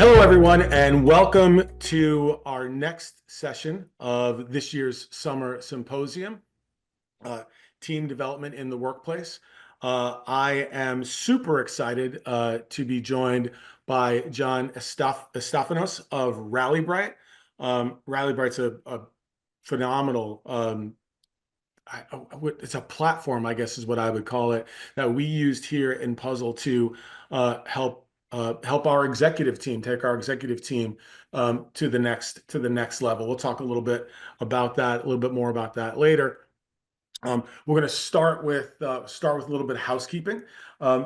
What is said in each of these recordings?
Hello, everyone, and welcome to our next session of this year's summer symposium, Team Development in the Workplace. I am super excited to be joined by John Estafanos of RallyBright. RallyBright's a phenomenal it's a platform, I guess is what I would call it, that we used here in Puzzle to help our executive team, take our executive team to the next level. We'll talk a little bit about that, a little bit more about that later. We're going to start with a little bit of housekeeping.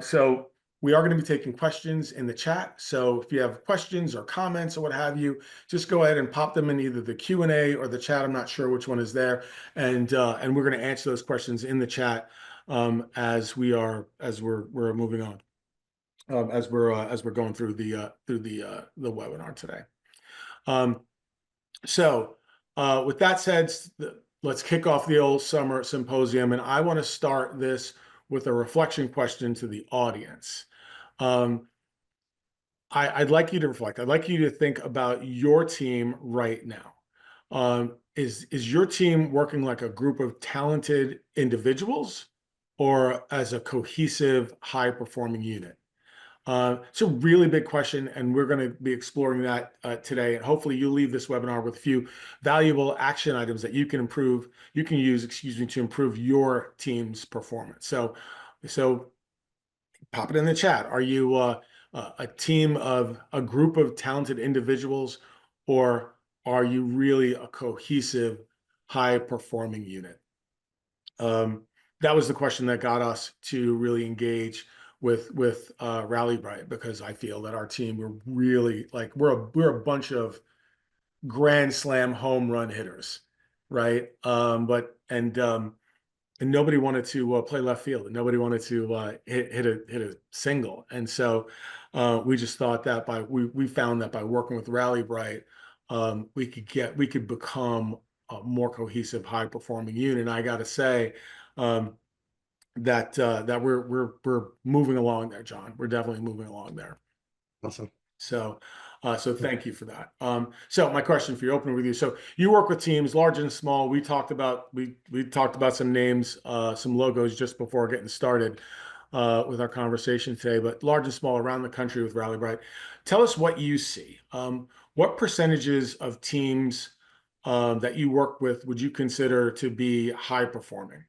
So we are going to be taking questions in the chat. So if you have questions or comments or what have you, just go ahead and pop them in either the Q&A or the chat. I'm not sure which one is there, and we're going to answer those questions in the chat as we're moving on, as we're going through the webinar today. With that said, let's kick off the old summer symposium, and I want to start this with a reflection question to the audience. I'd like you to reflect. I'd like you to think about your team right now. Is your team working like a group of talented individuals or as a cohesive, high-performing unit? It's a really big question, and we're going to be exploring that today. And hopefully, you'll leave this webinar with a few valuable action items that you can use, to improve your team's performance. So pop it in the chat. Are you a team of a group of talented individuals, or are you really a cohesive, high-performing unit? That was the question that got us to really engage with RallyBright, because I feel that our team, we're really like we're a bunch of grand slam home run hitters, right? And nobody wanted to play left field, and nobody wanted to hit a single. And so we just thought that we found that by working with RallyBright, we could become a more cohesive, high performing unit. And I got to say, that we're moving along there, John. We're definitely moving along there. Awesome. So thank you for that. So my question for you, opening with you. So you work with teams large and small. We talked about some names, some logos just before getting started with our conversation today, but large and small around the country with RallyBright. Tell us what you see. What percentages of teams that you work with would you consider to be high performing?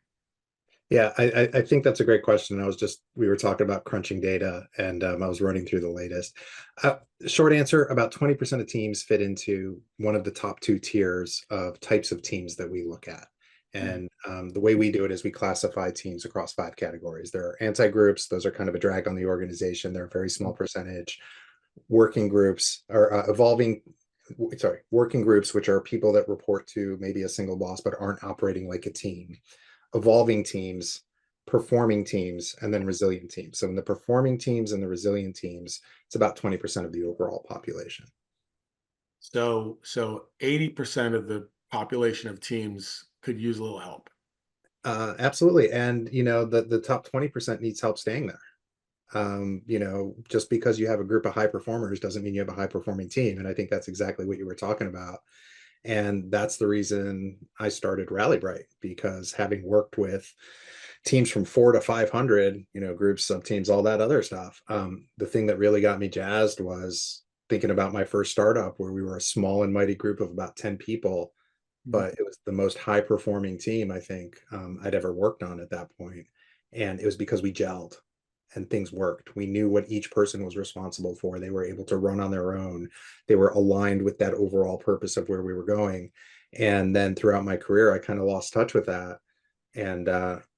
Yeah, I think that's a great question. We were talking about crunching data, and I was running through the latest. Short answer, about 20% of teams fit into one of the top two tiers of types of teams that we look at. And the way we do it is we classify teams across 5 categories. There are anti-groups. Those are kind of a drag on the organization. They're a very small percentage. Working groups are working groups, which are people that report to maybe a single boss but aren't operating like a team. Evolving teams, performing teams, and then resilient teams. So in the performing teams and the resilient teams, it's about 20% of the overall population. So 80% of the population of teams could use a little help. Absolutely. And the top 20% needs help staying there. Just because you have a group of high performers doesn't mean you have a high performing team. And I think that's exactly what you were talking about. And that's the reason I started RallyBright, because having worked with teams from 4 to 500, groups, sub teams, all that other stuff, the thing that really got me jazzed was thinking about my first startup, where we were a small and mighty group of about 10 people, but it was the most high performing team I think I'd ever worked on at that point. And it was because we gelled and things worked. We knew what each person was responsible for. They were able to run on their own. They were aligned with that overall purpose of where we were going. And then throughout my career, I kind of lost touch with that. And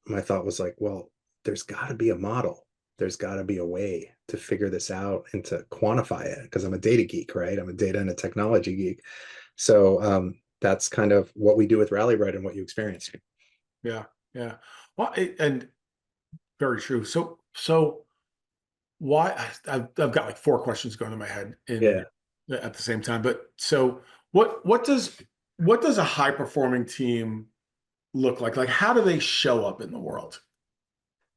my thought was like, well, there's got to be a model. There's got to be a way to figure this out and to quantify it, because I'm a data geek, right? I'm a data and a technology geek. So that's kind of what we do with RallyBright and what you experienced. Yeah. Well, and very true. So why I've got like 4 questions going in my head at the same time. But so what does a high performing team look like? Like, how do they show up in the world?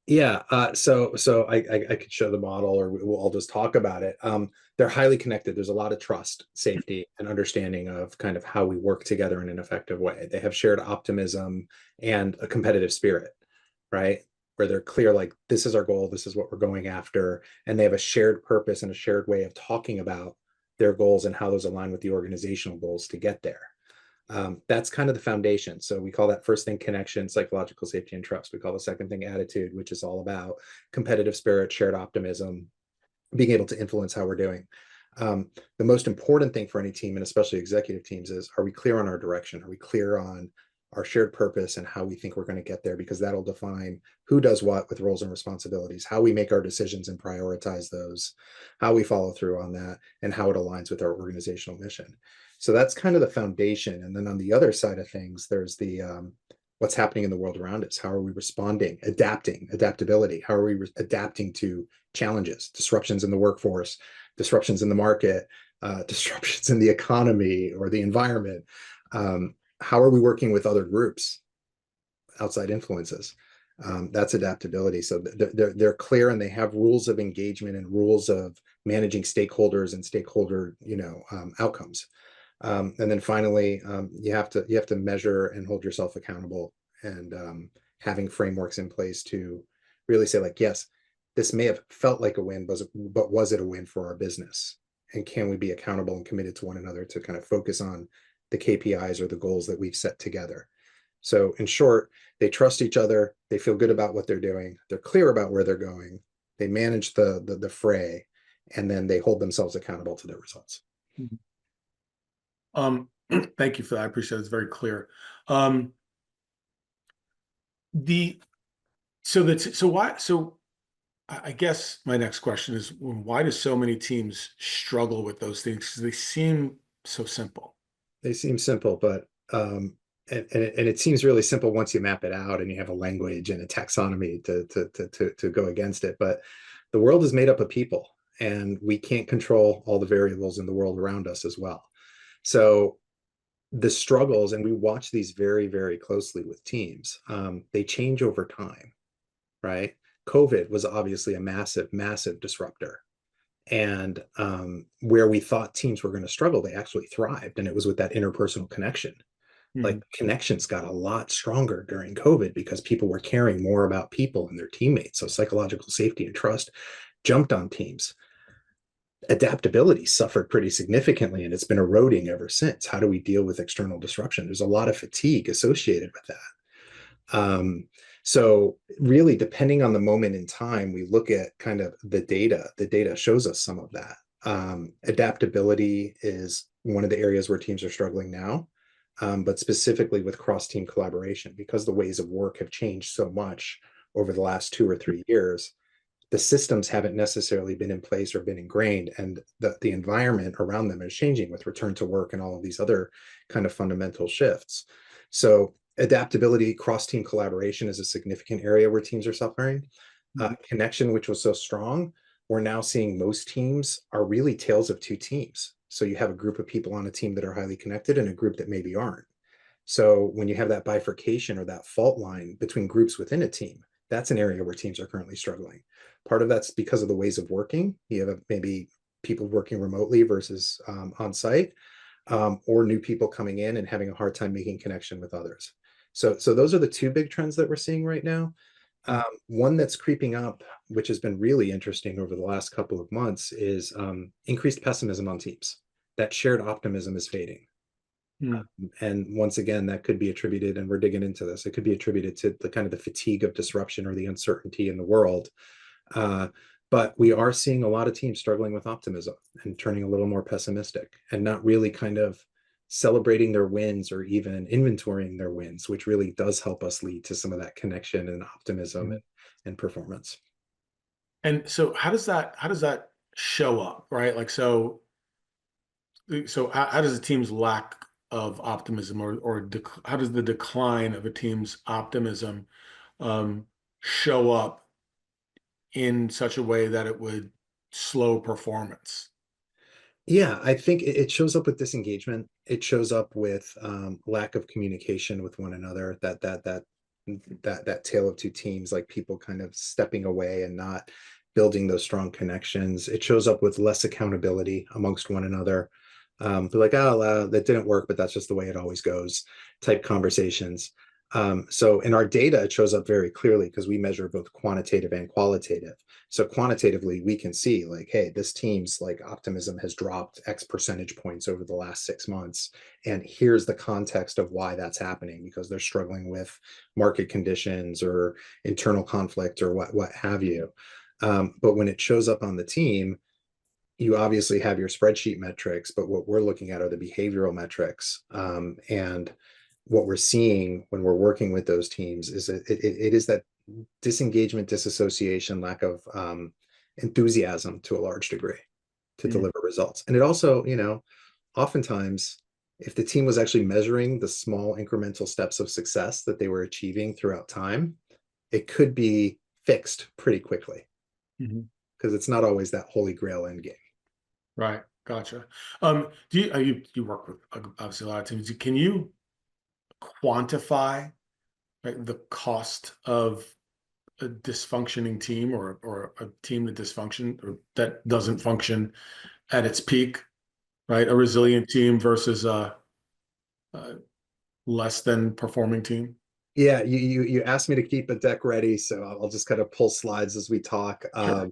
Yeah, so I could show the model, or we'll all just talk about it. They're highly connected. There's a lot of trust, safety, and understanding of kind of how we work together in an effective way. They have shared optimism and a competitive spirit, right? Where they're clear, like, this is our goal, this is what we're going after, and they have a shared purpose and a shared way of talking about their goals and how those align with the organizational goals to get there. That's kind of the foundation. So we call that first thing connection, psychological safety, and trust. We call the second thing attitude, which is all about competitive spirit, shared optimism, being able to influence how we're doing. The most important thing for any team, and especially executive teams, is, are we clear on our direction? Are we clear on our shared purpose and how we think we're going to get there? Because that'll define who does what with roles and responsibilities, how we make our decisions and prioritize those, how we follow through on that, and how it aligns with our organizational mission. So that's kind of the foundation. And then on the other side of things, there's the what's happening in the world around us. How are we responding, adapting, adaptability? How are we adapting to challenges, disruptions in the workforce, disruptions in the market, disruptions in the economy or the environment? How are we working with other groups, outside influences? That's adaptability. So they're clear, and they have rules of engagement and rules of managing stakeholders and stakeholder outcomes. And then finally, you have to measure and hold yourself accountable, and having frameworks in place to really say, like, yes, this may have felt like a win, but was it a win for our business? And can we be accountable and committed to one another to kind of focus on the KPIs or the goals that we've set together? So in short, they trust each other, they feel good about what they're doing, they're clear about where they're going, they manage the fray, and then they hold themselves accountable to their results. Um, Thank you for that. I appreciate it. It's very clear. Um, the so why so I guess my next question is, why do so many teams struggle with those things? Because they seem so simple. They seem simple, but it seems really simple once you map it out and you have a language and a taxonomy to go against it. But the world is made up of people, and we can't control all the variables in the world around us as well. So the struggles, and we watch these very, very closely with teams, they change over time, right? COVID was obviously a massive, massive disruptor. And where we thought teams were going to struggle, they actually thrived. And it was with that interpersonal connection. Like, Mhm. connections got a lot stronger during COVID because people were caring more about people and their teammates. So psychological safety and trust jumped on teams. Adaptability suffered pretty significantly, and it's been eroding ever since. How do we deal with external disruption? There's a lot of fatigue associated with that. So really, depending on the moment in time, we look at kind of the data. The data shows us some of that. Adaptability is one of the areas where teams are struggling now, but specifically with cross-team collaboration, because the ways of work have changed so much over the last 2 or 3 years. The systems haven't necessarily been in place or been ingrained, and the environment around them is changing with return to work and all of these other kind of fundamental shifts. So adaptability, cross-team collaboration is a significant area where teams are suffering. Mhm. Connection, which was so strong, we're now seeing most teams are really tales of two teams. So you have a group of people on a team that are highly connected and a group that maybe aren't. So when you have that bifurcation or that fault line between groups within a team, that's an area where teams are currently struggling. Part of that's because of the ways of working. You have maybe people working remotely versus on site, or new people coming in and having a hard time making connection with others. So those are the two big trends that we're seeing right now. One that's creeping up, which has been really interesting over the last couple of months, is increased pessimism on teams. That shared optimism is fading. Mhm. And once again, that could be attributed, and we're digging into this, it could be attributed to the kind of the fatigue of disruption or the uncertainty in the world. Uh, but we are seeing a lot of teams struggling with optimism and turning a little more pessimistic, and not really kind of celebrating their wins or even inventorying their wins, which really does help us lead to some of that connection and optimism Mhm. and performance. And so how does that show up, right? Like so how does a team's lack of optimism how does the decline of a team's optimism um, show up in such a way that it would slow performance? Yeah, I think it shows up with disengagement. It shows up with lack of communication with one another. That that tale of two teams, like people kind of stepping away and not building those strong connections. It shows up with less accountability amongst one another. They're like, oh, that didn't work, but that's just the way it always goes type conversations. So in our data, it shows up very clearly because we measure both quantitative and qualitative. So quantitatively, we can see like, hey, this team's like optimism has dropped X percentage points over the last 6 months. And here's the context of why that's happening, because they're struggling with market conditions or internal conflict or what have you. But when it shows up on the team, you obviously have your spreadsheet metrics, but what we're looking at are the behavioral metrics. And what we're seeing when we're working with those teams is it is that disengagement, disassociation, lack of enthusiasm to a large degree to Mm. deliver results. And it also, oftentimes, if the team was actually measuring the small incremental steps of success that they were achieving throughout time, it could be fixed pretty quickly Mhm. because it's not always that holy grail end game. Right. Gotcha. Do you work with obviously a lot of teams? Can you quantify, right, the cost of a dysfunctioning team or a team that dysfunction or that doesn't function at its peak, right? A resilient team versus a less than performing team. Yeah, you asked me to keep a deck ready, so I'll just kind of pull slides as we talk. Sure.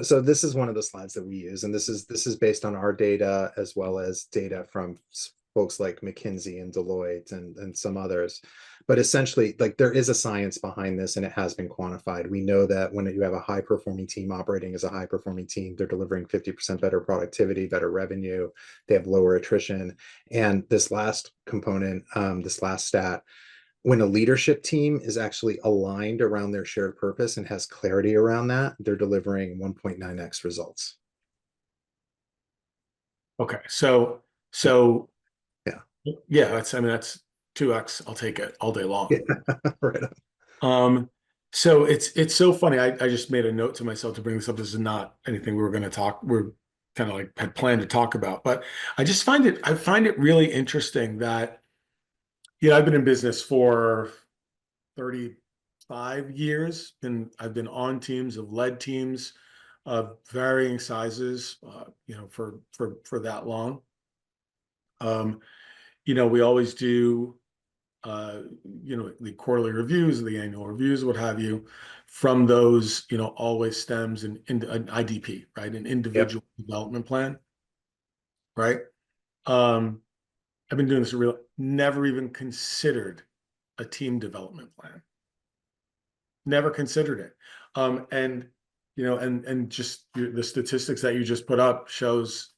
So this is one of the slides that we use, and this is based on our data as well as data from folks like McKinsey and Deloitte and some others. But essentially, like there is a science behind this, and it has been quantified. We know that when you have a high performing team operating as a high performing team, they're delivering 50% better productivity, better revenue, they have lower attrition. And this last component, this last stat, when a leadership team is actually aligned around their shared purpose and has clarity around that, they're delivering 1.9x results. Okay. So Yeah. yeah, I mean, that's 2x. I'll take it all day long. Yeah. Right on. Um, so it's so funny. I just made a note to myself to bring this up. This is not anything we were going to talk. We're kind of like had planned to talk about, but I find it really interesting that, I've been in business for 35 years, and I've been on teams, have led teams of varying sizes, for that long. Um, we always do, uh, the quarterly reviews, the annual reviews, what have you. From those, always stems an IDP, right? An Yep. individual development plan, right? Um, I've been doing this never even considered a team development plan. Never considered it. And and just the statistics that you just put up shows,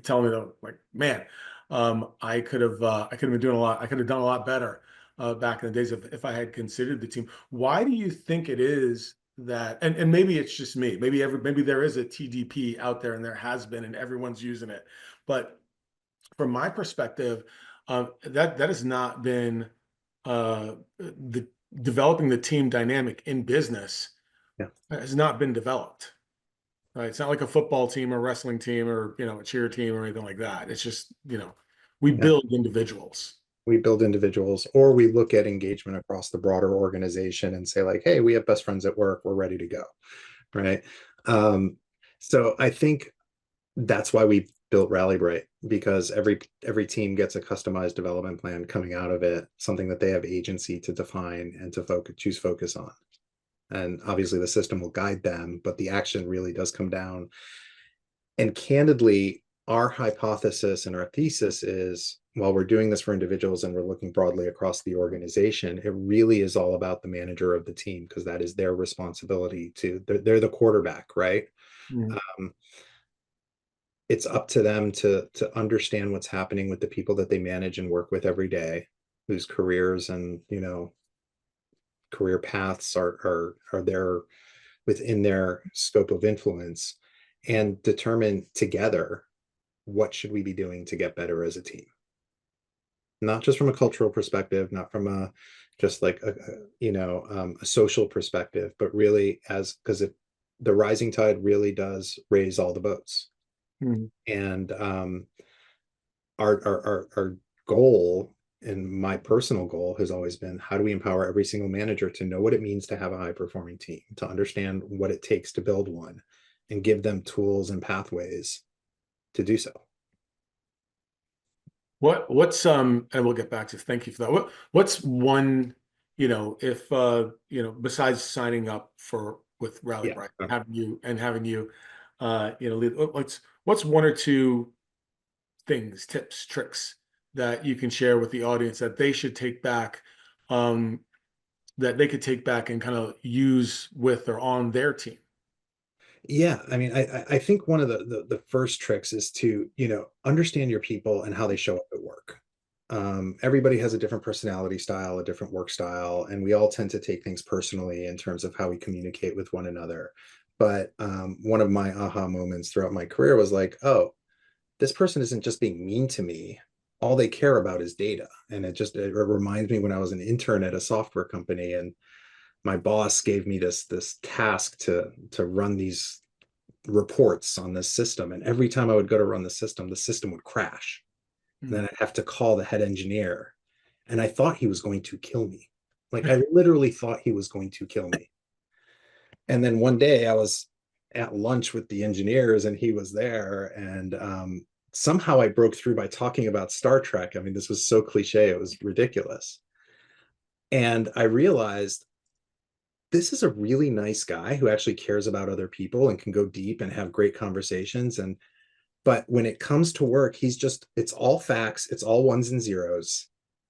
telling me that, like, man, I could have been doing a lot. I could have done a lot better back in the days if I had considered the team. Why do you think it is that, and maybe it's just me, maybe there is a TDP out there and there has been and everyone's using it. But from my perspective, that has not been the developing the team dynamic in business Yeah. has not been developed. Right? It's not like a football team or wrestling team or a cheer team or anything like that. It's just we Yeah. build individuals. We build individuals, or we look at engagement across the broader organization and say, like, hey, we have best friends at work, we're ready to go. Right. Um, so I think that's why we built RallyBright, because every team gets a customized development plan coming out of it, something that they have agency to define and to choose focus on. And obviously the system will guide them, but the action really does come down. And candidly, our hypothesis and our thesis is, while we're doing this for individuals and we're looking broadly across the organization, it really is all about the manager of the team, because that is their responsibility they're the quarterback, right? Mm. Um, it's up to them to understand what's happening with the people that they manage and work with every day, whose careers and career paths are there within their scope of influence, and determine together what should we be doing to get better as a team, not just from a cultural perspective, not from a just like a social perspective, but really as because the rising tide really does raise all the boats. Mm. And our goal and my personal goal has always been, how do we empower every single manager to know what it means to have a high performing team, to understand what it takes to build one, and give them tools and pathways to do so. What's and we'll get back to, thank you for that. What's one, if besides signing up for with Yeah. RallyBright, having you lead, what's one or two things, tips, tricks that you can share with the audience that they should take back, um, that they could take back and kind of use with or on their team? Yeah, I mean, I think one of the first tricks is to, understand your people and how they show up at work. Everybody has a different personality style, a different work style, and we all tend to take things personally in terms of how we communicate with one another. But one of my aha moments throughout my career was like, oh, this person isn't just being mean to me. All they care about is data. And it reminds me when I was an intern at a software company, and my boss gave me this task to run these reports on this system, and every time I would go to run the system would crash, and Mm. then I'd have to call the head engineer, and I thought he was going to kill me. Like, I literally thought he was going to kill me. And then one day I was at lunch with the engineers, and he was there, and somehow I broke through by talking about Star Trek. I mean, this was so cliche, it was ridiculous. And I realized this is a really nice guy who actually cares about other people and can go deep and have great conversations. And but when it comes to work, it's all facts, it's all ones and zeros,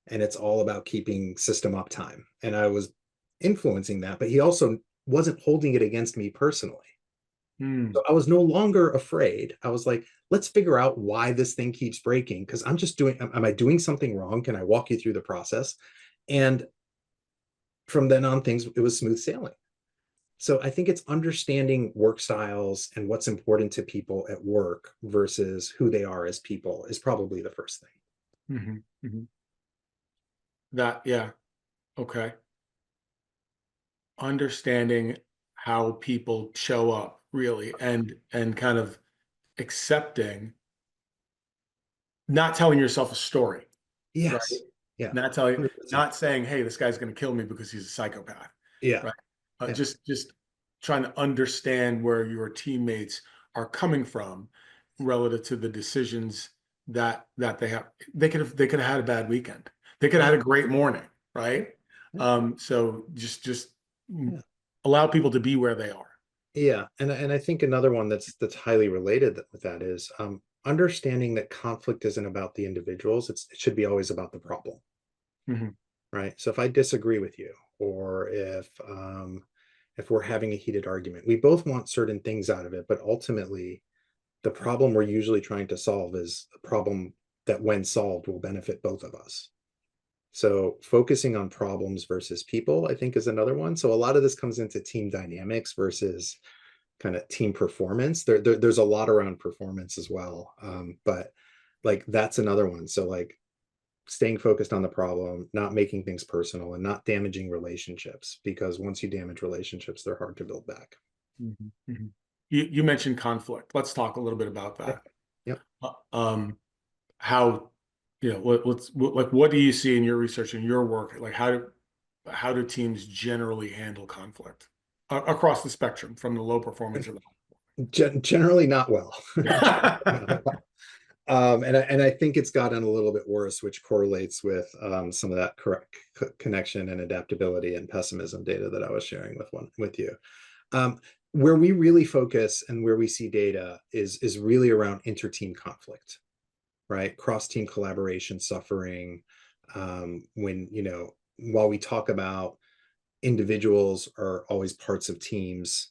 and it's all about keeping system uptime. And I was influencing that, but he also wasn't holding it against me personally. Mm. So I was no longer afraid. I was like, let's figure out why this thing keeps breaking, because I'm just doing, am I doing something wrong? Can I walk you through the process? And from then on, it was smooth sailing. So I think it's understanding work styles and what's important to people at work versus who they are as people is probably the first thing. Hmm. Hmm. That, yeah, okay. Understanding how people show up really, and kind of accepting, not telling yourself a story, right? Yes. Yeah. Not telling, 100%. not saying, hey, this guy's going to kill me because he's a psychopath, Yeah. right? Yeah. Just trying to understand where your teammates are coming from relative to the decisions that they have. They could have had a bad weekend. They could have Yeah. had a great morning, right? Yeah. So just Yeah. allow people to be where they are. Yeah. And I think another one that's highly related with that is understanding that conflict isn't about the individuals. It should be always about the problem. Mhm. Right? So if I disagree with you, or if we're having a heated argument, we both want certain things out of it, but ultimately the problem we're usually trying to solve is a problem that when solved will benefit both of us. So focusing on problems versus people, I think, is another one. So a lot of this comes into team dynamics versus kind of team performance. There's a lot around performance as well, but like that's another one. So like staying focused on the problem, not making things personal, and not damaging relationships, because once you damage relationships, they're hard to build back. Mhm. Mhm. You mentioned conflict. Let's talk a little bit about Yep. that. Yep. Uh, Um, how, like, what do you see in your research and your work? Like, how do teams generally handle conflict across the spectrum, from the low performance to the Generally not well. high? And I think it's gotten a little bit worse, which correlates with some of that correct connection and adaptability and pessimism data that I was sharing with you. Um, where we really focus and where we see data is really around inter-team conflict, right? Cross-team collaboration suffering. When, while we talk about individuals are always parts of teams,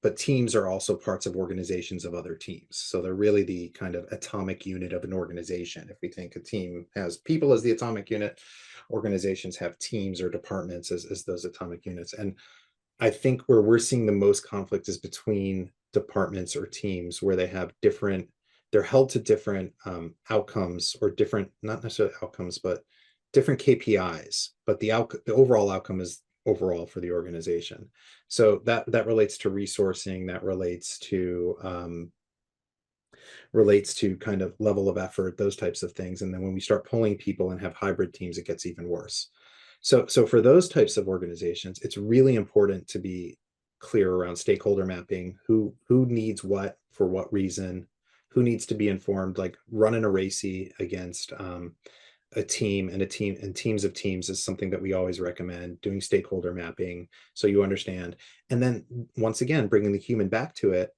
but teams are also parts of organizations of other teams. So they're really the kind of atomic unit of an organization. If we think a team has people as the atomic unit, organizations have teams or departments as those atomic units. And I think where we're seeing the most conflict is between departments or teams where they're held to different outcomes, or different, not necessarily outcomes, but different KPIs. But the overall outcome is overall for the organization. So that relates to resourcing, that relates to relates to kind of level of effort, those types of things. And then when we start pulling people and have hybrid teams, it gets even worse. So for those types of organizations, it's really important to be clear around stakeholder mapping, who needs what for what reason, who needs to be informed, like running a RACI against a team and teams of teams is something that we always recommend, doing stakeholder mapping so you understand. And then once again, bringing the human back to it,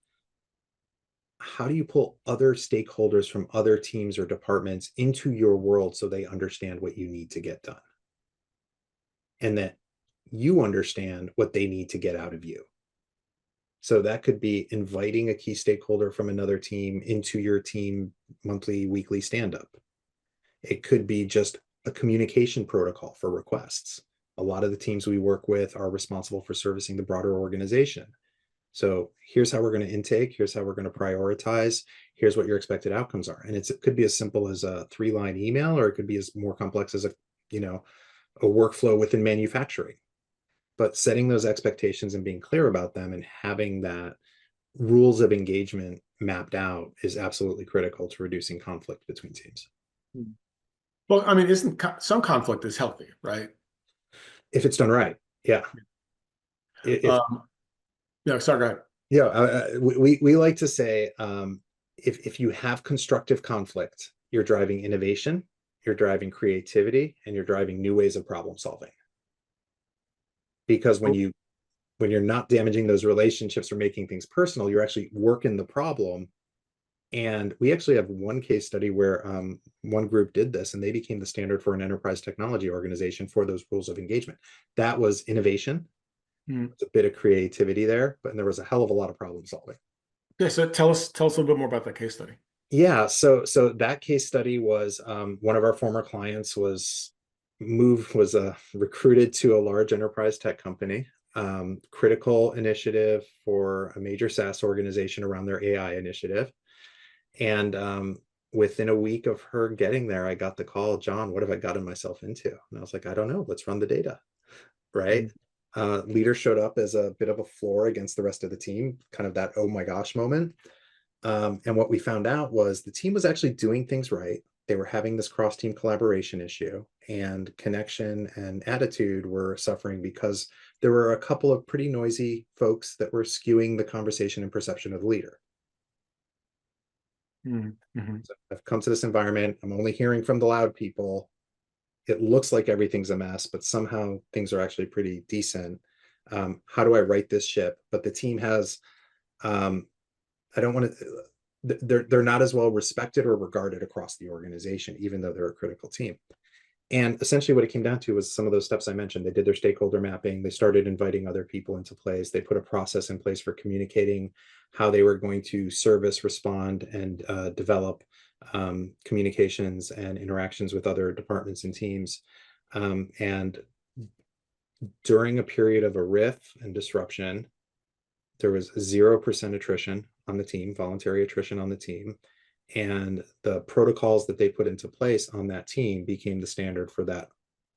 how do you pull other stakeholders from other teams or departments into your world so they understand what you need to get done and that you understand what they need to get out of you? So that could be inviting a key stakeholder from another team into your team monthly, weekly stand up. It could be just a communication protocol for requests. A lot of the teams we work with are responsible for servicing the broader organization. So here's how we're going to intake. Here's how we're going to prioritize. Here's what your expected outcomes are. And it could be as simple as a 3-line email, or it could be as more complex as a workflow within manufacturing. But setting those expectations and being clear about them and having that rules of engagement mapped out is absolutely critical to reducing conflict between teams. Well, I mean, isn't some conflict is healthy, right? If it's done right. Yeah. If Um, yeah, sorry, go ahead. Yeah, we like to say if you have constructive conflict, you're driving innovation, you're driving creativity, and you're driving new ways of problem solving. Because when you're not damaging those relationships or making things personal, you're actually working the problem. And we actually have one case study where one group did this, and they became the standard for an enterprise technology organization for those rules of engagement. That was innovation. There's a bit of creativity there, but there was a hell of a lot of problem solving. Okay, so tell us a little bit more about that case study. Yeah, so that case study was one of our former clients was recruited to a large enterprise tech company, critical initiative for a major SaaS organization around their AI initiative. And within a week of her getting there, I got the call, John, what have I gotten myself into? And I was like, I don't know, let's run the data. Right. Leader showed up as a bit of a floor against the rest of the team, kind of that oh my gosh moment. And what we found out was the team was actually doing things right. They were having this cross-team collaboration issue, and connection and attitude were suffering because there were a couple of pretty noisy folks that were skewing the conversation and perception of the leader. So I've come to this environment. I'm only hearing from the loud people. It looks like everything's a mess, but somehow things are actually pretty decent. How do I right this ship? But the team has, I don't want to, they're not as well respected or regarded across the organization, even though they're a critical team. And essentially what it came down to was some of those steps I mentioned. They did their stakeholder mapping. They started inviting other people into place. They put a process in place for communicating how they were going to service, respond, and develop communications and interactions with other departments and teams. And during a period of a riff and disruption, there was 0% attrition on the team, voluntary attrition on the team. And the protocols that they put into place on that team became the standard for that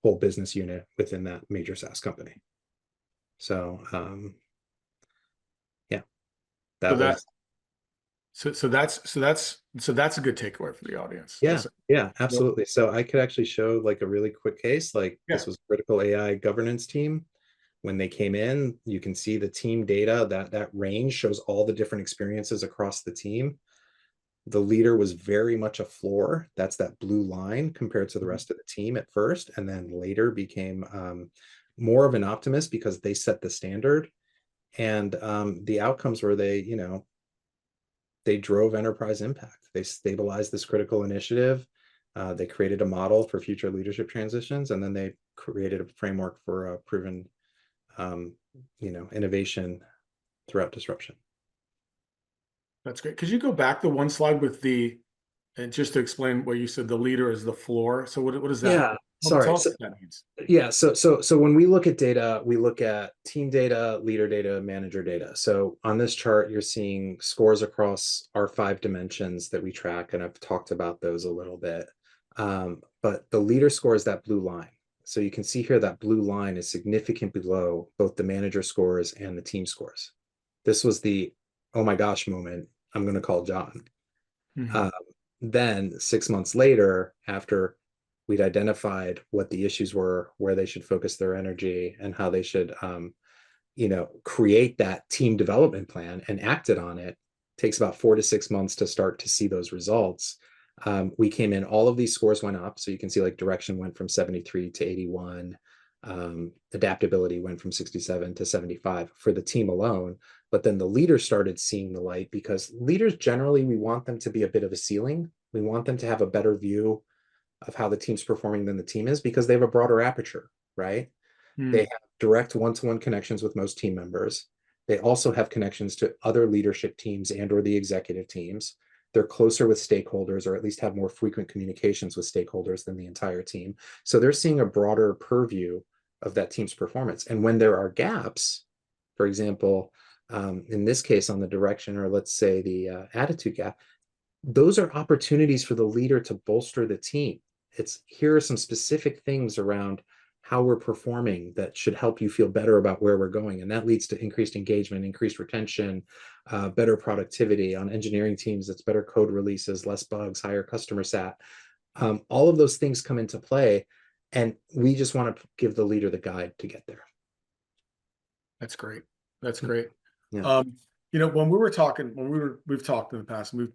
whole business unit within that major SaaS company. So yeah, that was that's a good takeaway for the audience. yeah, absolutely. So I could actually show like a really quick case. Like Yeah. this was critical AI governance team. When they came in, you can see the team data, that range shows all the different experiences across the team. The leader was very much a floor. That's that blue line compared to the rest of the team at first, and then later became more of an optimist because they set the standard. And the outcomes were they drove enterprise impact. They stabilized this critical initiative. They created a model for future leadership transitions, and then they created a framework for proven innovation throughout disruption. That's great. Could you go back the one slide with and just to explain what you said, the leader is the floor. So what is that? Yeah, sorry. Tell us what that means. Yeah, so when we look at data, we look at team data, leader data, manager data. So on this chart, you're seeing scores across our 5 dimensions that we track, and I've talked about those a little bit. But the leader score is that blue line. So you can see here that blue line is significantly below both the manager scores and the team scores. This was the oh my gosh moment I'm going to call John. Hmm. Um, then 6 months later, after we'd identified what the issues were, where they should focus their energy, and how they should, create that team development plan and acted on it, takes about 4 to 6 months to start to see those results. We came in, all of these scores went up. So you can see like direction went from 73 to 81. Adaptability went from 67 to 75 for the team alone. But then the leaders started seeing the light, because leaders generally, we want them to be a bit of a ceiling. We want them to have a better view of how the team's performing than the team is, because they have a broader aperture, right? They Hmm. have direct one-to-one connections with most team members. They also have connections to other leadership teams and or the executive teams. They're closer with stakeholders, or at least have more frequent communications with stakeholders than the entire team. So they're seeing a broader purview of that team's performance. And when there are gaps, for example, in this case on the direction, or let's say the attitude gap, those are opportunities for the leader to bolster the team. It's, here are some specific things around how we're performing that should help you feel better about where we're going. And that leads to increased engagement, increased retention, better productivity on engineering teams. It's better code releases, less bugs, higher customer sat. All of those things come into play. And we just want to give the leader the guide to get there. That's great. That's great. Yeah. Um, when we were talking, we've talked in the past, and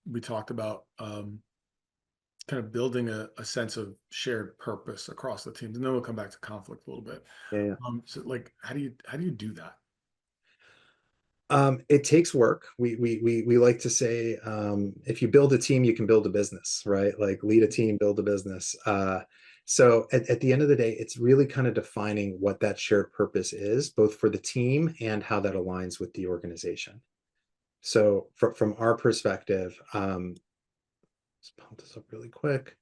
we talked about kind of building a sense of shared purpose across the teams, and then we'll come back to conflict a little bit. Yeah. Yeah. So like, how do you do that? It takes work. We like to say, if you build a team, you can build a business, right? Like, lead a team, build a business. So at the end of the day, it's really kind of defining what that shared purpose is, both for the team and how that aligns with the organization. So from our perspective, let's pump this up really quick.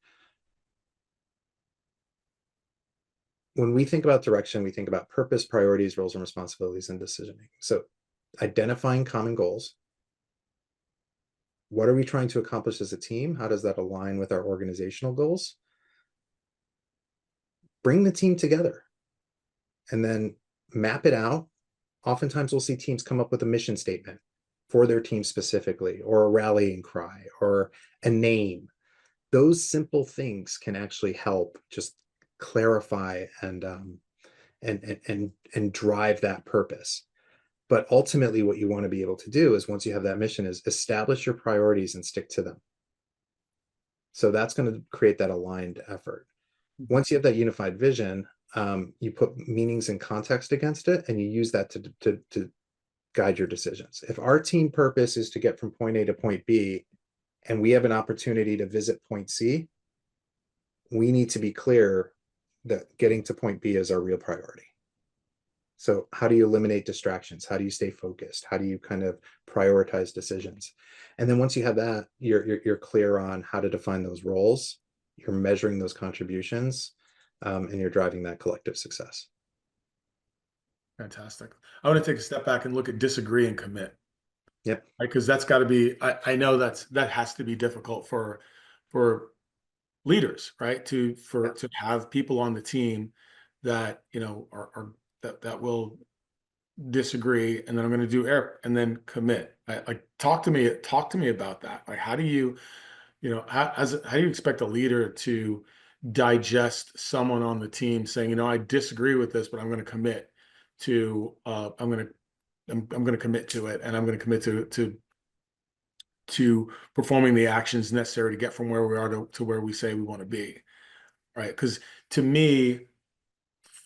When we think about direction, we think about purpose, priorities, roles and responsibilities, and decision making. So identifying common goals. What are we trying to accomplish as a team? How does that align with our organizational goals? Bring the team together and then map it out. Oftentimes we'll see teams come up with a mission statement for their team specifically, or a rallying cry, or a name. Those simple things can actually help just clarify and drive that purpose. But ultimately, what you want to be able to do is, once you have that mission, is establish your priorities and stick to them. So that's going to create that aligned effort. Once you have that unified vision, you put meanings and context against it, and you use that to guide your decisions. If our team purpose is to get from point A to point B, and we have an opportunity to visit point C, we need to be clear that getting to point B is our real priority. So how do you eliminate distractions? How do you stay focused? How do you kind of prioritize decisions? And then once you have that, you're clear on how to define those roles, you're measuring those contributions, and you're driving that collective success. Fantastic. I want to take a step back and look at disagree and commit, Yep. right? Because that's got to be, I know that has to be difficult for leaders, right? Yeah. To have people on the team that, are that will disagree, and then I'm going to do air and then commit. Like, talk to me about that. Like, how do you, how do you expect a leader to digest someone on the team saying, I disagree with this, but I'm going to commit to, I'm going to commit to it, and I'm going to commit to performing the actions necessary to get from where we are to where we say we want to be, right? Because to me,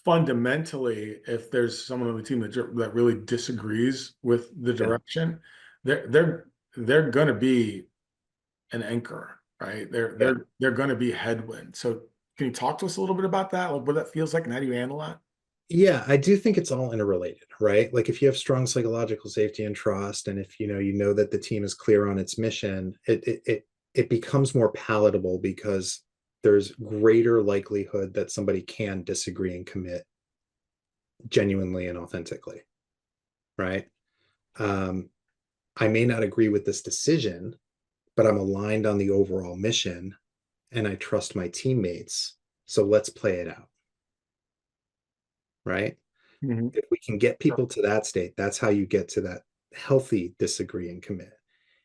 fundamentally, if there's someone on the team that really disagrees with the Yeah. direction, they're going to be an anchor, right? They're Yeah. they're they're going to be headwind. So can you talk to us a little bit about that, like what that feels like, and how do you handle that? Yeah, I do think it's all interrelated, right? Like, if you have strong psychological safety and trust, and if you know that the team is clear on its mission, it becomes more palatable, because there's greater likelihood that somebody can disagree and commit genuinely and authentically, right? Um, I may not agree with this decision, but I'm aligned on the overall mission, and I trust my teammates. So let's play it out, right? Mhm. If we can get people to that state, that's how you get to that healthy disagree and commit.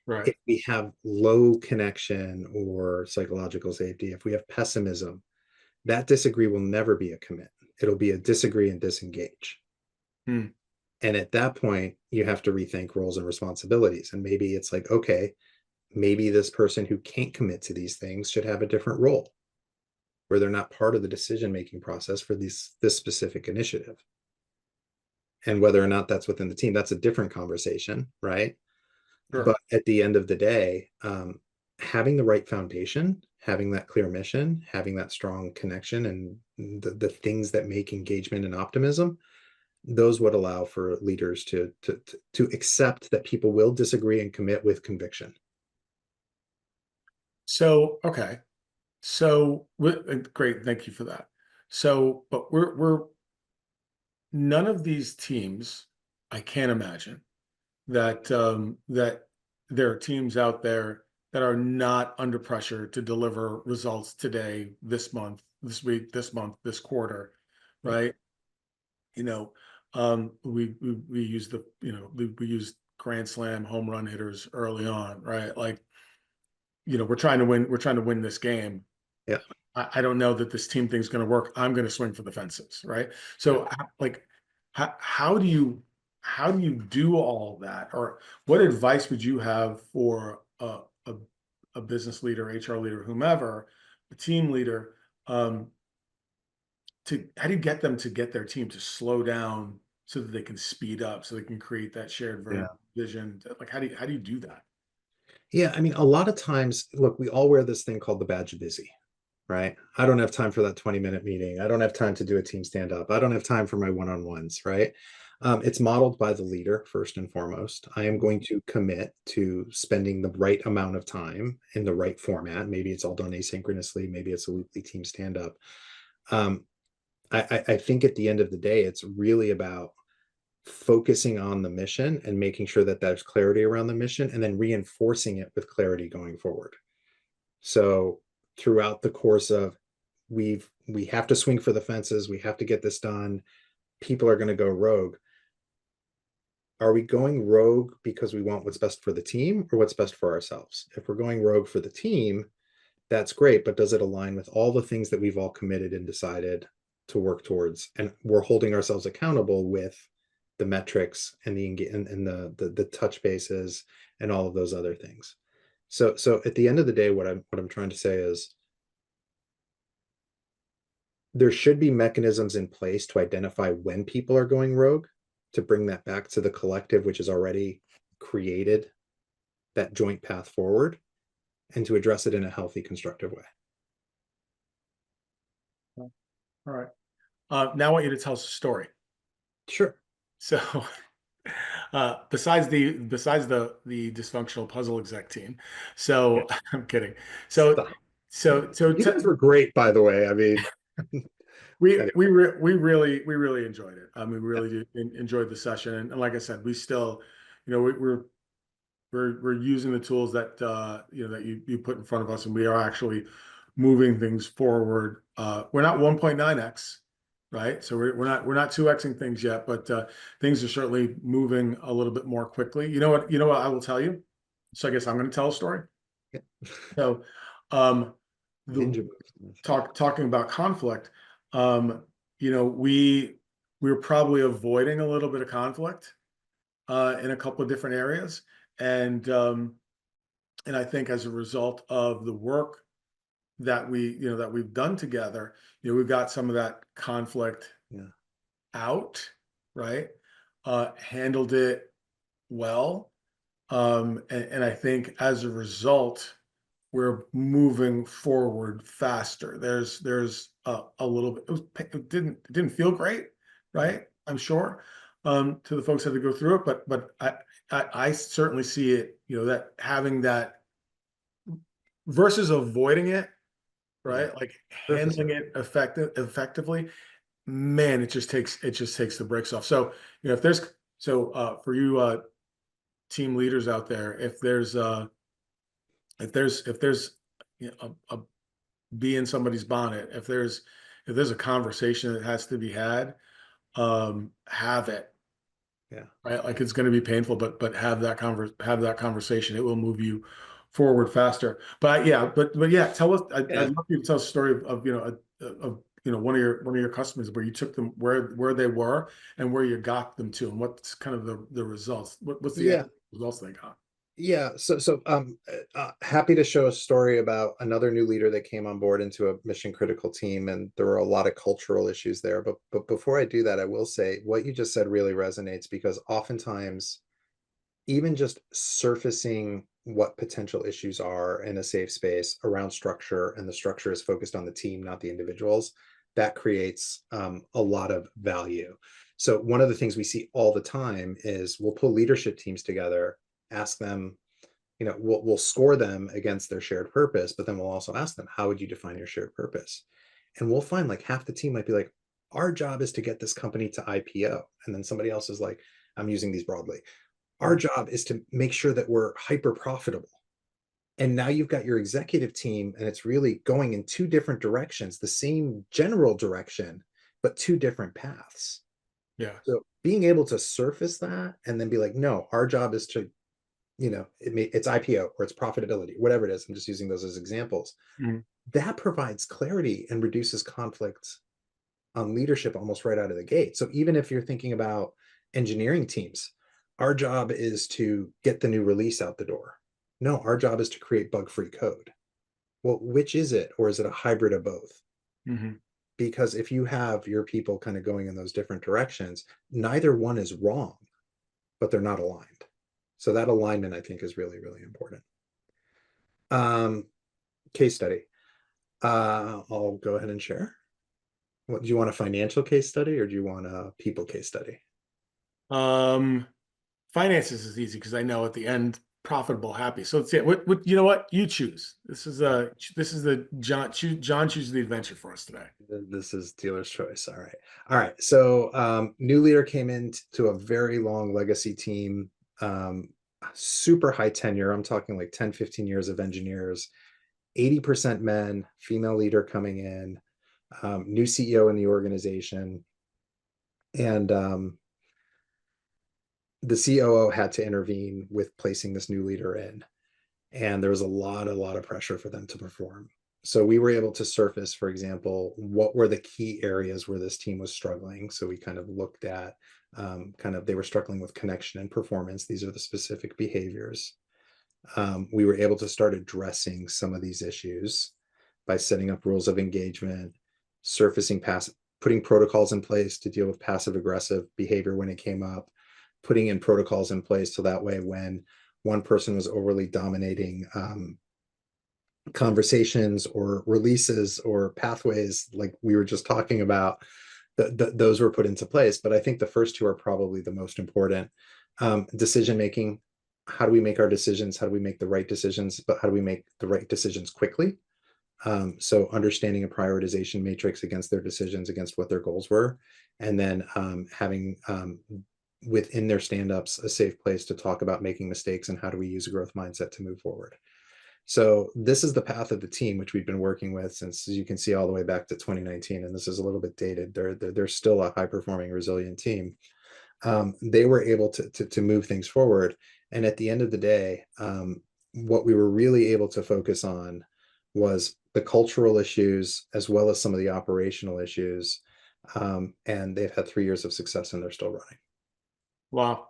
Right. If we have low connection or psychological safety, if we have pessimism, that disagree will never be a commit. It'll be a disagree and disengage. Hmm. And at that point, you have to rethink roles and responsibilities. And maybe it's like, okay, maybe this person who can't commit to these things should have a different role where they're not part of the decision making process for this specific initiative. And whether or not that's within the team, that's a different conversation, right? But Sure. at the end of the day, having the right foundation, having that clear mission, having that strong connection, and the things that make engagement and optimism, those would allow for leaders to accept that people will disagree and commit with conviction. So, okay. So, great. Thank you for that. So, but we're none of these teams, I can't imagine that there are teams out there that are not under pressure to deliver results today, this month, this week, this month, this quarter, Yep. right? You know, we use we use grand slam home run hitters early on, right? Like, we're trying to win this game. Yeah. I don't know that this team thing's going to work. I'm going to swing for the fences, right? Yeah. So, like, how do you do all that, or what advice would you have for a business leader, HR leader, whomever, a team leader, um, to how do you get them to get their team to slow down so that they can speed up, so they can create that shared Yeah. vision? Like, how do you do that? Yeah. I mean, a lot of times, look, we all wear this thing called the badge of busy, right? I don't have time for that 20-minute meeting. I don't have time to do a team stand up. I don't have time for my one-on-ones, right? It's modeled by the leader first and foremost. I am going to commit to spending the right amount of time in the right format. Maybe it's all done asynchronously. Maybe it's a weekly team stand up. Um, I think at the end of the day, it's really about focusing on the mission and making sure that there's clarity around the mission and then reinforcing it with clarity going forward. So throughout the course of we have to swing for the fences, we have to get this done. People are going to go rogue. Are we going rogue because we want what's best for the team or what's best for ourselves? If we're going rogue for the team, that's great, but does it align with all the things that we've all committed and decided to work towards? And we're holding ourselves accountable with the metrics and the touch bases and all of those other things. So at the end of the day, what I'm trying to say is there should be mechanisms in place to identify when people are going rogue, to bring that back to the collective, which has already created that joint path forward, and to address it in a healthy, constructive way. All right. Now I want you to tell us a story. Sure. So, besides the dysfunctional puzzle exec team, Yeah. so I'm kidding. So Stop. You t guys were great, by the way. I mean, anyway, we really enjoyed it. I mean, we really enjoyed the session, and like I said, we still, we're using the tools that that you put in front of us, and we are actually moving things forward. We're not 1.9x, right? So we're not 2xing things yet, but things are certainly moving a little bit more quickly. You know what I will tell you. So I guess I'm going to tell a story. yeah. So, um, the Ninja moves. talking about conflict, um, we're probably avoiding a little bit of conflict in a couple of different areas, and I think as a result of the work that we've done together, we've got some of that conflict Yeah. out, right? Handled it well, and I think as a result, we're moving forward faster. There's a little bit. It didn't feel great, right? I'm sure to the folks that had to go through it, but I certainly see it. That having that versus avoiding it, Yeah. right? Like Surface handling it effectively. Man, it just takes the brakes off. So if there's for you team leaders out there, if there's a bee in somebody's bonnet, if there's a conversation that has to be had, have it, Yeah. right? Like it's going to be painful, but have that conversation. It will move you forward faster. But yeah, but yeah, tell us. I'd Yeah. love you to tell a story of one of your customers where you took them where they were and where you got them to, and what's kind of the results. What's the end Yeah. results they got? Yeah, happy to show a story about another new leader that came on board into a mission critical team, and there were a lot of cultural issues there. But before I do that, I will say what you just said really resonates because oftentimes, even just surfacing what potential issues are in a safe space around structure, and the structure is focused on the team, not the individuals, that creates a lot of value. So one of the things we see all the time is we'll pull leadership teams together, ask them, we'll score them against their shared purpose, but then we'll also ask them, how would you define your shared purpose? And we'll find like half the team might be like, our job is to get this company to IPO. And then somebody else is like, I'm using these broadly. Our job is to make sure that we're hyper profitable. And now you've got your executive team, and it's really going in two different directions, the same general direction, but two different paths. Yeah. So being able to surface that and then be like, no, our job is to, it's IPO or it's profitability, whatever it is. I'm just using those as examples. Mhm. That provides clarity and reduces conflict on leadership almost right out of the gate. So even if you're thinking about engineering teams, our job is to get the new release out the door. No, our job is to create bug-free code. Well, which is it? Or is it a hybrid of both? Mhm. Because if you have your people kind of going in those different directions, neither one is wrong, but they're not aligned. So that alignment, I think, is really, really important. Um, Case study. I'll go ahead and share. What do you want, a financial case study or do you want a people case study? Um, Finances is easy because I know at the end profitable, happy. So it's yeah. What you know what you choose. This is the John chooses the adventure for us today. This is dealer's choice. All right. All right. So new leader came into a very long legacy team, super high tenure. I'm talking like 10, 15 years of engineers, 80% men, female leader coming in, new CEO in the organization. And the COO had to intervene with placing this new leader in. And there was a lot of pressure for them to perform. So we were able to surface, for example, what were the key areas where this team was struggling. So we kind of looked at they were struggling with connection and performance. These are the specific behaviors. We were able to start addressing some of these issues by setting up rules of engagement, surfacing passive, putting protocols in place to deal with passive aggressive behavior when it came up, putting in protocols in place so that way when one person was overly dominating conversations or releases or pathways, like we were just talking about, those were put into place. But I think the first two are probably the most important. Decision making. How do we make our decisions? How do we make the right decisions? But how do we make the right decisions quickly? So understanding a prioritization matrix against their decisions, against what their goals were, and then having within their stand-ups a safe place to talk about making mistakes and how do we use a growth mindset to move forward. So this is the path of the team, which we've been working with since, as you can see, all the way back to 2019. And this is a little bit dated. They're still a high-performing, resilient team. They were able to move things forward. And at the end of the day, what we were really able to focus on was the cultural issues as well as some of the operational issues. And they've had 3 years of success and they're still running. Wow.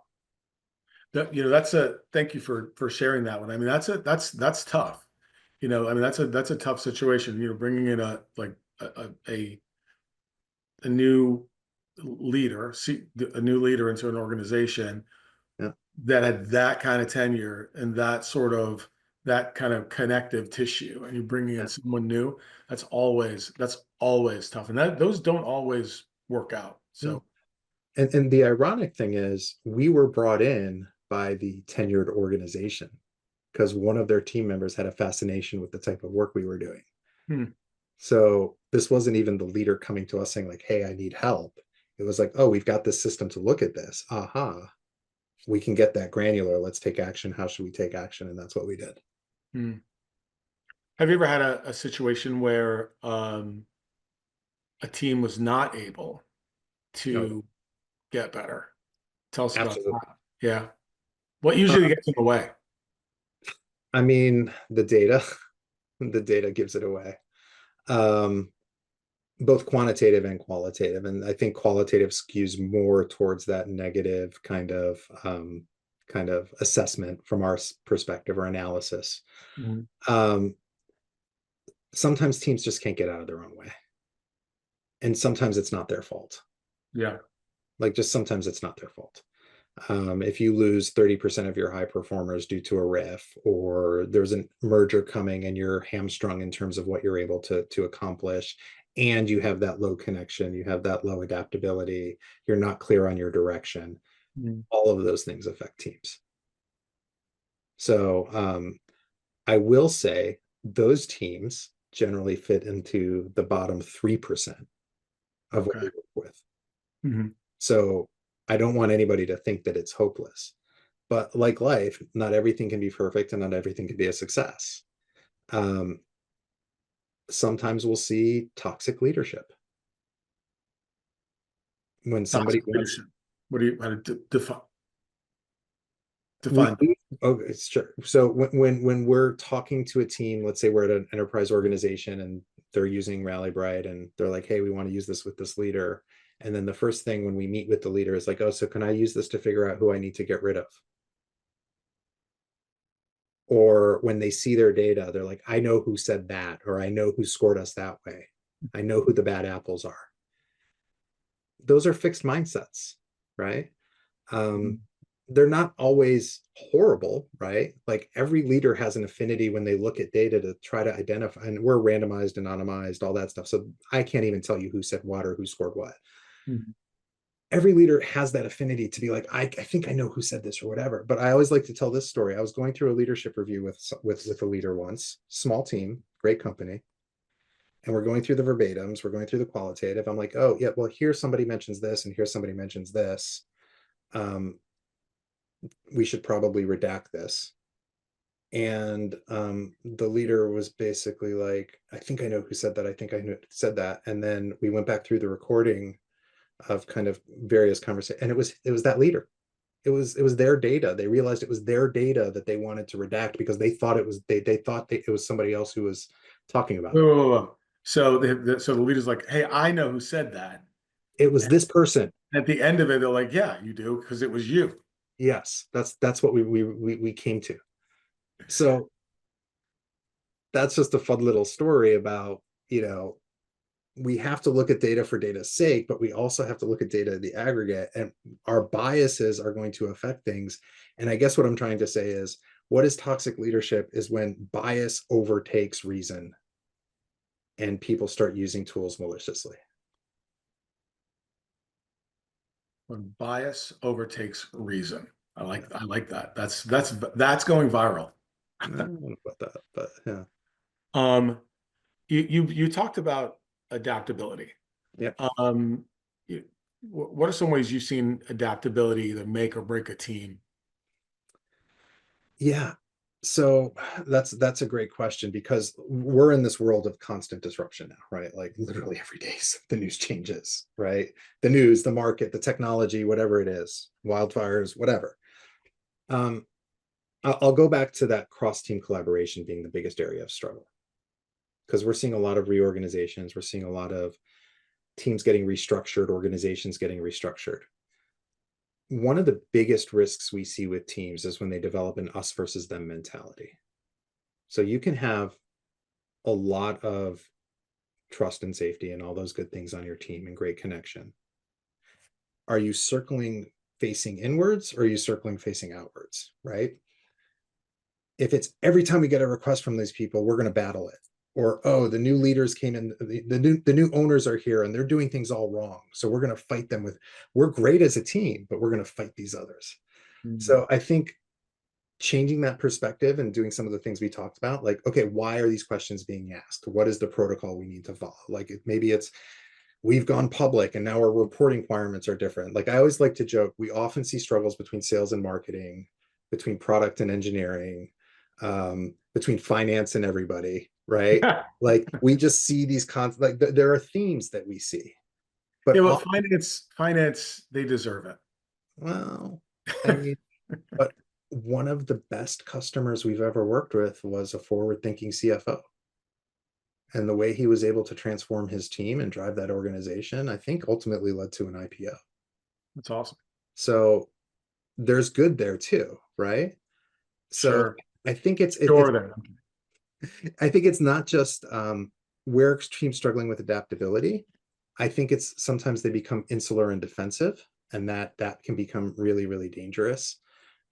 That's a thank you for sharing that one. I mean, that's tough. I mean, that's a tough situation. Bringing in a new leader, see a new leader into an organization Yeah. that had that kind of tenure and that kind of connective tissue, and you're bringing in Yeah. someone new. That's always tough, and those don't always work out. No. So And the ironic thing is, we were brought in by the tenured organization because one of their team members had a fascination with the type of work we were doing. hmm, So this wasn't even the leader coming to us saying like, "Hey, I need help." It was like, "Oh, we've got this system to look at this. Aha, we can get that granular. Let's take action. How should we take action?" And that's what we did. hmm. Have you ever had a situation where a team was not able No, to get better? Tell us about Absolutely. that. Yeah. What usually gets in the way? I mean, the data, the data gives it away. Um, Both quantitative and qualitative. And I think qualitative skews more towards that negative kind of assessment from our perspective or analysis. Mhm. Um, Sometimes teams just can't get out of their own way. And sometimes it's not their fault. Yeah. Like just sometimes it's not their fault. If you lose 30% of your high performers due to a riff, or there's a merger coming and you're hamstrung in terms of what you're able to accomplish, and you have that low connection, you have that low adaptability, you're not clear on your direction, Mhm. all of those things affect teams. So I will say those teams generally fit into the bottom 3% of what we Okay. work with. Mhm. So I don't want anybody to think that it's hopeless. But like life, not everything can be perfect and not everything can be a success. Um, Sometimes we'll see toxic leadership when somebody Toxic wants. leadership. What do you, how to define, We, define? oh, it's true. So when we're talking to a team, let's say we're at an enterprise organization and they're using RallyBright and they're like, hey, we want to use this with this leader. And then the first thing when we meet with the leader is like, oh, so can I use this to figure out who I need to get rid of? Or when they see their data, they're like, I know who said that, or I know who scored us that way. I know who the bad apples are. Those are fixed mindsets, right? Um, Mhm. they're not always horrible, right? Like every leader has an affinity when they look at data to try to identify, and we're randomized, anonymized, all that stuff. So I can't even tell you who said what or who scored what. Mhm. Every leader has that affinity to be like, I think I know who said this or whatever. But I always like to tell this story. I was going through a leadership review with a leader once, small team, great company, and we're going through the verbatims, we're going through the qualitative. I'm like, oh yeah, well here somebody mentions this, and here somebody mentions this. Um, we should probably redact this. And the leader was basically like, I think I know who said that. I think I knew said that. And then we went back through the recording of kind of various conversations, and it was that leader. It was their data. They realized it was their data that they wanted to redact because they thought it was somebody else who was talking about Whoa, it. whoa, whoa. So so the leader's like, hey, I know who said that. It was this person. At the end of it, they're like, yeah, you do, because it was you. Yes, that's what we came to. So that's just a fun little story about, we have to look at data for data's sake, but we also have to look at data in the aggregate, and our biases are going to affect things. And I guess what I'm trying to say is, what is toxic leadership is when bias overtakes reason and people start using tools maliciously. When bias overtakes reason. Yeah, I like that. That's going viral. I don't know about that, but yeah, Um, you talked about adaptability. yeah, Um, what are some ways you've seen adaptability either make or break a team? yeah. So that's a great question because we're in this world of constant disruption now, right? Like literally every day the news changes, right? The news, the market, the technology, whatever it is, wildfires, whatever. Um, I'll go back to that cross team collaboration being the biggest area of struggle because we're seeing a lot of reorganizations. We're seeing a lot of teams getting restructured, organizations getting restructured. One of the biggest risks we see with teams is when they develop an us versus them mentality. So you can have a lot of trust and safety and all those good things on your team and great connection. Are you circling facing inwards or are you circling facing outwards, right? If it's every time we get a request from these people, we're going to battle it. Or, oh, the new leaders came in, the new owners are here and they're doing things all wrong. So we're going to fight them we're great as a team, but we're going to fight these others. Mm. So I think changing that perspective and doing some of the things we talked about, like, okay, why are these questions being asked? What is the protocol we need to follow? Like maybe it's we've gone public and now our reporting requirements are different. Like I always like to joke, we often see struggles between sales and marketing, between product and engineering, between finance and everybody, right? Like we just see these there are themes that we see, but Yeah, but often, finance, they deserve it. Well, I mean, but one of the best customers we've ever worked with was a forward-thinking CFO. And the way he was able to transform his team and drive that organization, I think ultimately led to an IPO. That's awesome. So there's good there too, right? So Sure. I think it's Sure then. I think it's not just where teams struggling with adaptability. I think it's sometimes they become insular and defensive, and that can become really, really dangerous.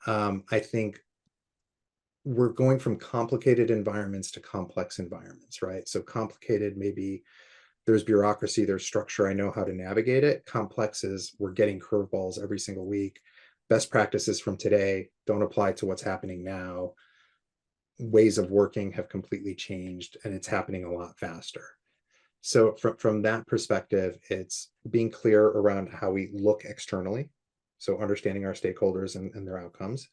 I think we're going from complicated environments to complex environments, right? So complicated, maybe there's bureaucracy, there's structure, I know how to navigate it. Complex is we're getting curveballs every single week. Best practices from today don't apply to what's happening now. Ways of working have completely changed and it's happening a lot faster. So from that perspective, it's being clear around how we look externally. So understanding our stakeholders and their outcomes.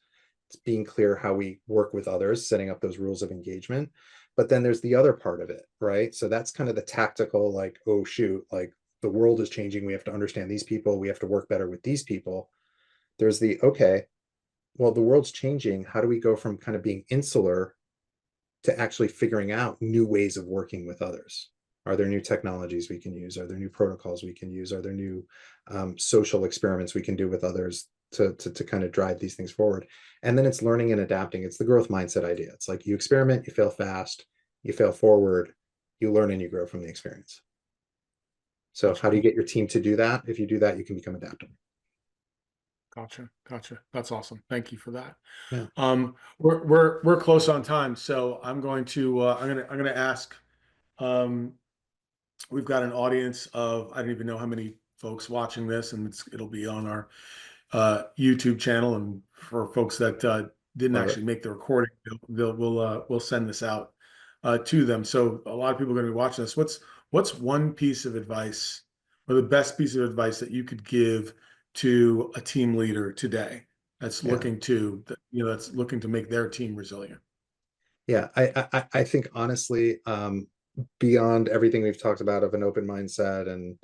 It's being clear how we work with others, setting up those rules of engagement. But then there's the other part of it, right? So that's kind of the tactical, like, oh shoot, like the world is changing. We have to understand these people. We have to work better with these people. There's the, okay, well, the world's changing. How do we go from kind of being insular to actually figuring out new ways of working with others? Are there new technologies we can use? Are there new protocols we can use? Are there new social experiments we can do with others to kind of drive these things forward? And then it's learning and adapting. It's the growth mindset idea. It's like you experiment, you fail fast, you fail forward, you learn and you grow from the experience. So how do you Gotcha. get your team to do that? If you do that, you can become adaptable. Gotcha. Gotcha. That's awesome. Thank you for that. Yeah. We're close on time, so I'm gonna ask. Um, we've got an audience of I don't even know how many folks watching this, and it'll be on our YouTube channel. And for folks that didn't Love it. actually make the recording, we'll send this out to them. So a lot of people are going to be watching this. What's one piece of advice, or the best piece of advice that you could give to a team leader today that's Yeah. looking to that's looking to make their team resilient? Yeah. I think honestly, beyond everything we've talked about of an open mindset and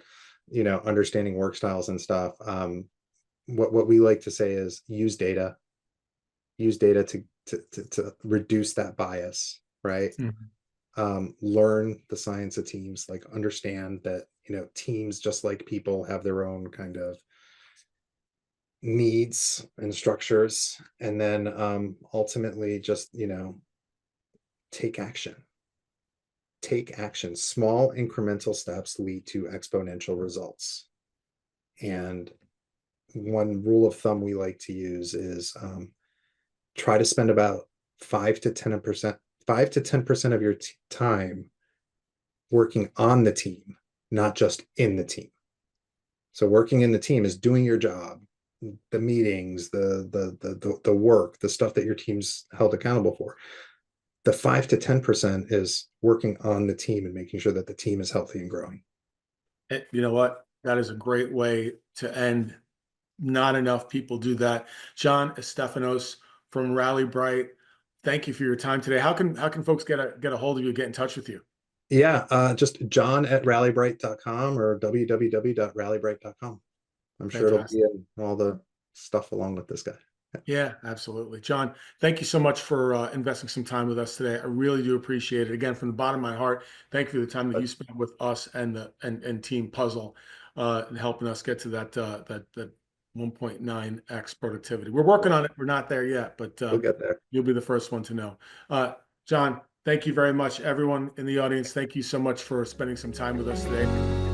understanding work styles and stuff, what we like to say is use data to reduce that bias, right? Mhm. Learn the science of teams, like understand that teams, just like people, have their own kind of needs and structures, and then ultimately just take action. Take action. Small incremental steps lead to exponential results. And one rule of thumb we like to use is try to spend about 5 to 10% of your time working on the team, not just in the team. So working in the team is doing your job, the meetings, the work, the stuff that your team's held accountable for. The 5 to 10% is working on the team and making sure that the team is healthy and growing. You know what? That is a great way to end. Not enough people do that. John Estafanos from RallyBright, thank you for your time today. How can folks get a hold of you, get in touch with you? Yeah, just john@rallybright.com or www.rallybright.com. I'm sure it'll be Fantastic. in all the stuff along with this guy. Yeah, absolutely. John, thank you so much for investing some time with us today. I really do appreciate it. Again, from the bottom of my heart, thank you for the time that you But spent with us and Team Puzzle and helping us get to that 1.9x productivity. We're working on it. We're not there yet, but we'll get there. you'll be the first one to know. John, thank you very much. Everyone in the audience, thank you so much for spending some time with us today.